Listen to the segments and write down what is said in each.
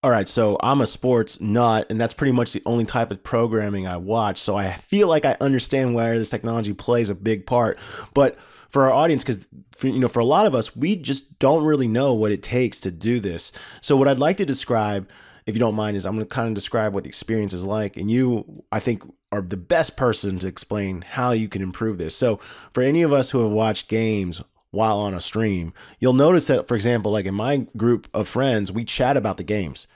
All right, so I'm a sports nut, and that's pretty much the only type of programming I watch. So I feel like I understand where this technology plays a big part. But for our audience, because for a lot of us, we just don't really know what it takes to do this. So what I'd like to describe, if you don't mind, is I'm going to kind of describe what the experience is like, and you, I think, are the best person to explain how you can improve this. So for any of us who have watched games while on a stream, you'll notice that, for example, like in my group of friends, we chat about the games.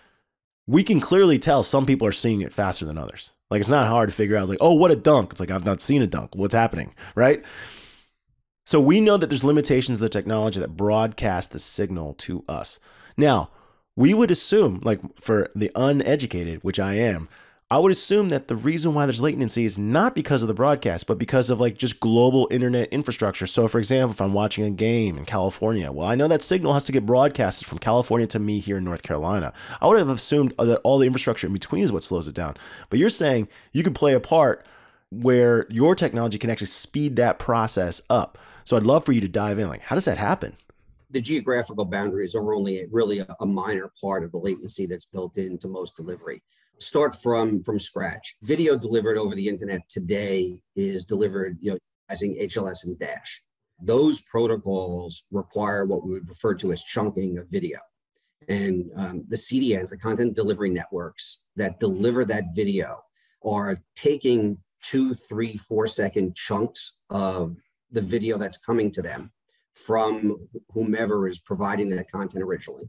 We can clearly tell some people are seeing it faster than others. Like, it's not hard to figure out, like, oh, what a dunk. It's like, I've not seen a dunk. What's happening, right? So we know that there's limitations to the technology that broadcast the signal to us. Now, we would assume, like for the uneducated, which I am, I would assume that the reason why there's latency is not because of the broadcast, but because of like just global internet infrastructure. So for example, if I'm watching a game in California, well, I know that signal has to get broadcasted from California to me here in North Carolina. I would have assumed that all the infrastructure in between is what slows it down. But you're saying you could play a part where your technology can actually speed that process up. So I'd love for you to dive in. Like, how does that happen? The geographical boundaries are only really a minor part of the latency that's built into most delivery. Start from scratch. Video delivered over the internet today is delivered using HLS and Dash. Those protocols require what we would refer to as chunking of video. And the CDNs, the content delivery networks that deliver that video, are taking 2, 3, 4-second chunks of the video that's coming to them from whomever is providing that content originally.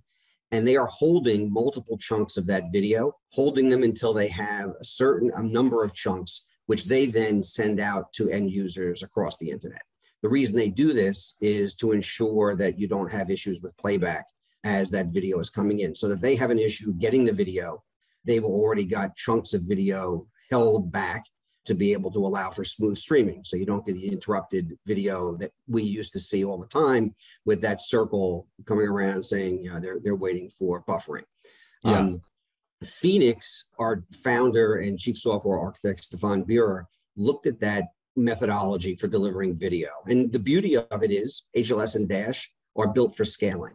And they are holding multiple chunks of that video, holding them until they have a number of chunks, which they then send out to end users across the internet. The reason they do this is to ensure that you don't have issues with playback as that video is coming in. So if they have an issue getting the video, they've already got chunks of video held back to be able to allow for smooth streaming. So you don't get the interrupted video that we used to see all the time with that circle coming around saying, they're waiting for buffering. Yeah. Phenix, our founder and chief software architect, Stefan Bierer, looked at that methodology for delivering video. And the beauty of it is HLS and Dash are built for scaling,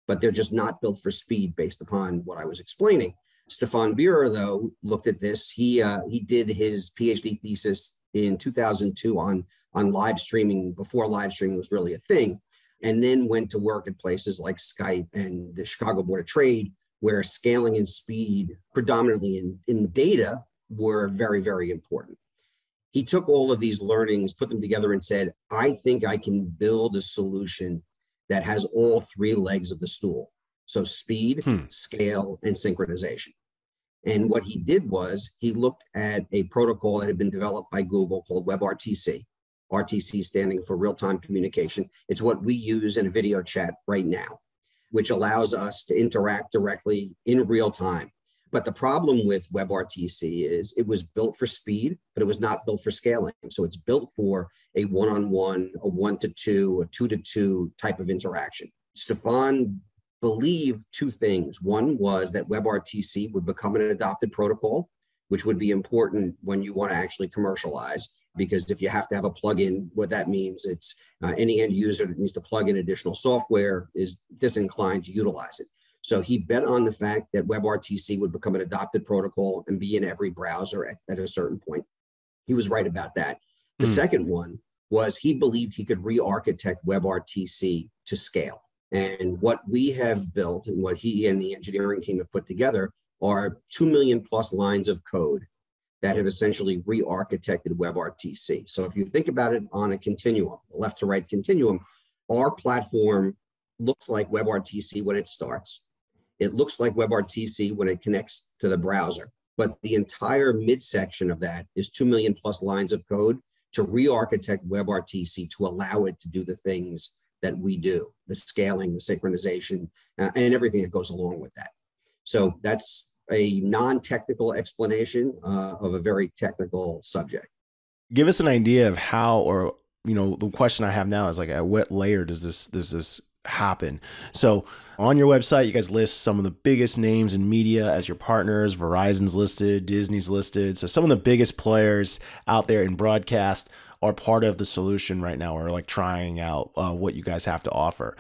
but they're just not built for speed based upon what I was explaining. Stefan Bierer, though, looked at this. He did his PhD thesis in 2002 on live streaming, before live streaming was really a thing, and then went to work at places like Skype and the Chicago Board of Trade, where scaling and speed, predominantly in data, were very, very important. He took all of these learnings, put them together, and said, I think I can build a solution that has all 3 legs of the stool. So speed, scale, and synchronization. And what he did was he looked at a protocol that had been developed by Google called WebRTC, RTC standing for real-time communication. It's what we use in a video chat right now, which allows us to interact directly in real time. But the problem with WebRTC is it was built for speed, but it was not built for scaling. So it's built for a one-on-one, a 1-to-2, a 2-to-2 type of interaction. Stefan believed 2 things. One was that WebRTC would become an adopted protocol, which would be important when you want to actually commercialize, because if you have to have a plugin, what that means, it's any end user that needs to plug in additional software is disinclined to utilize it. So he bet on the fact that WebRTC would become an adopted protocol and be in every browser at a certain point. He was right about that. The second one was he believed he could re-architect WebRTC to scale. And what we have built and what he and the engineering team have put together are 2 million plus lines of code that have essentially re-architected WebRTC. So if you think about it on a continuum, left to right continuum, our platform looks like WebRTC when it starts. It looks like WebRTC when it connects to the browser. But the entire midsection of that is 2 million plus lines of code to re-architect WebRTC to allow it to do the things that we do, the scaling, the synchronization, and everything that goes along with that. So that's a non-technical explanation of a very technical subject. Give us an idea of how, or the question I have now is like, at what layer does this happen? So on your website, you guys list some of the biggest names in media as your partners. Verizon's listed, Disney's listed. So some of the biggest players out there in broadcast are part of the solution right now, or like trying out what you guys have to offer.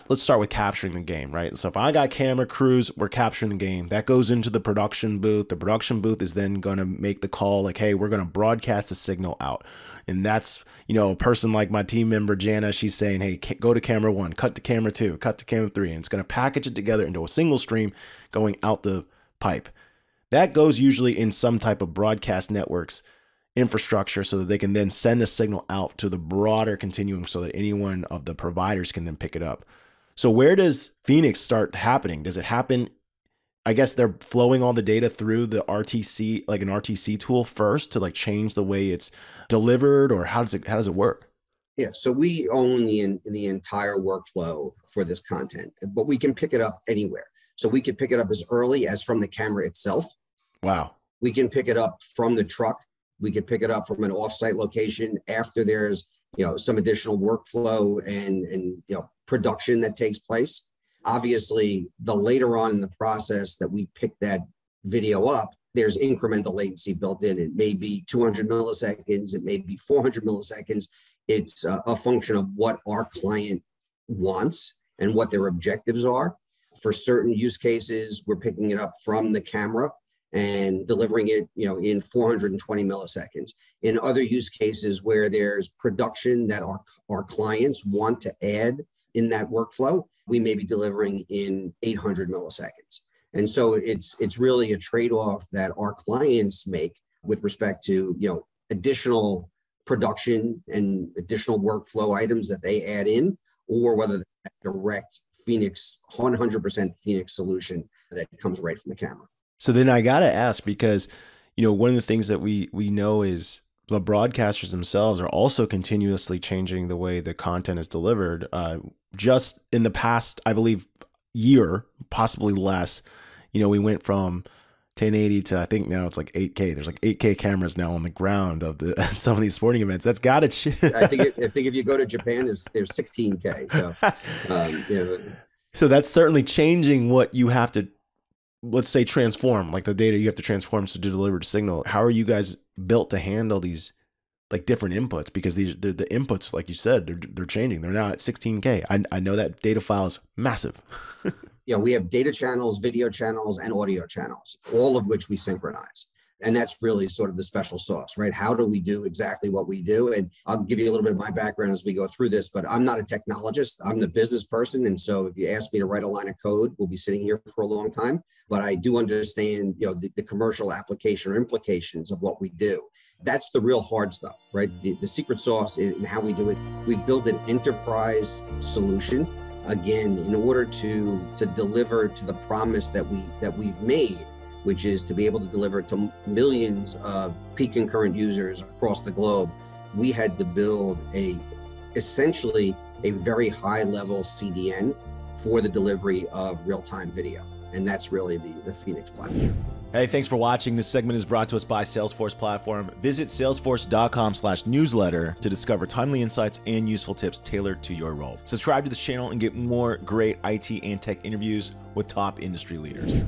let's start with capturing the game, right? So if I got camera crews, we're capturing the game. That goes into the production booth. The production booth is then going to make the call like, hey, we're going to broadcast the signal out. And that's, a person like my team member, Jana, she's saying, hey, go to camera 1, cut to camera 2, cut to camera 3. And it's going to package it together into a single stream going out the pipe. That goes usually in some type of broadcast networks infrastructure so that they can then send a signal out to the broader continuum so that any one of the providers can then pick it up. So where does Phenix start happening? Does it happen? I guess they're flowing all the data through the RTC, like an RTC tool first to like change the way it's delivered, or how does it work? Yeah, so we own the entire workflow for this content, but we can pick it up anywhere. So we can pick it up as early as from the camera itself. Wow. We can pick it up from the truck. We could pick it up from an offsite location after there's, some additional workflow and production that takes place. Obviously, the later on in the process that we pick that video up, there's incremental latency built in. It may be 200 milliseconds. It may be 400 milliseconds. It's a function of what our client wants and what their objectives are. For certain use cases, we're picking it up from the camera and delivering it, in 420 milliseconds. In other use cases where there's production that our clients want to add in that workflow, we may be delivering in 800 milliseconds. And so it's really a trade-off that our clients make with respect to, additional production and additional workflow items that they add in, or whether that direct Phenix, 100% Phenix solution that comes right from the camera. So then I got to ask, because, one of the things that we know is the broadcasters themselves are also continuously changing the way the content is delivered. Just in the past, I believe, year, possibly less, we went from 1080 to, I think now it's like 8K. There's like 8K cameras now on the ground of some of these sporting events. That's got to change. I think if you go to Japan, there's 16K. So, So that's certainly changing what you have to, let's say, transform, like the data you have to transform to deliver the signal. How are you guys built to handle these like different inputs? Because the inputs, like you said, they're changing. They're now at 16K. I know that data file is massive. We have data channels, video channels, and audio channels, all of which we synchronize. And that's really sort of the special sauce, right? How do we do exactly what we do? And I'll give you a little bit of my background as we go through this, but I'm not a technologist. I'm the business person. And so if you ask me to write a line of code, we'll be sitting here for a long time. But I do understand, the commercial application or implications of what we do. That's the real hard stuff, right? The secret sauce in how we do it. We've built an enterprise solution, again, in order to deliver to the promise that we've made, which is to be able to deliver to millions of peak concurrent users across the globe. We had to build essentially a very high level CDN for the delivery of real-time video. And that's really the Phenix platform. Hey, thanks for watching. This segment is brought to us by Salesforce Platform. Visit salesforce.com/newsletter to discover timely insights and useful tips tailored to your role. Subscribe to this channel and get more great IT and tech interviews with top industry leaders.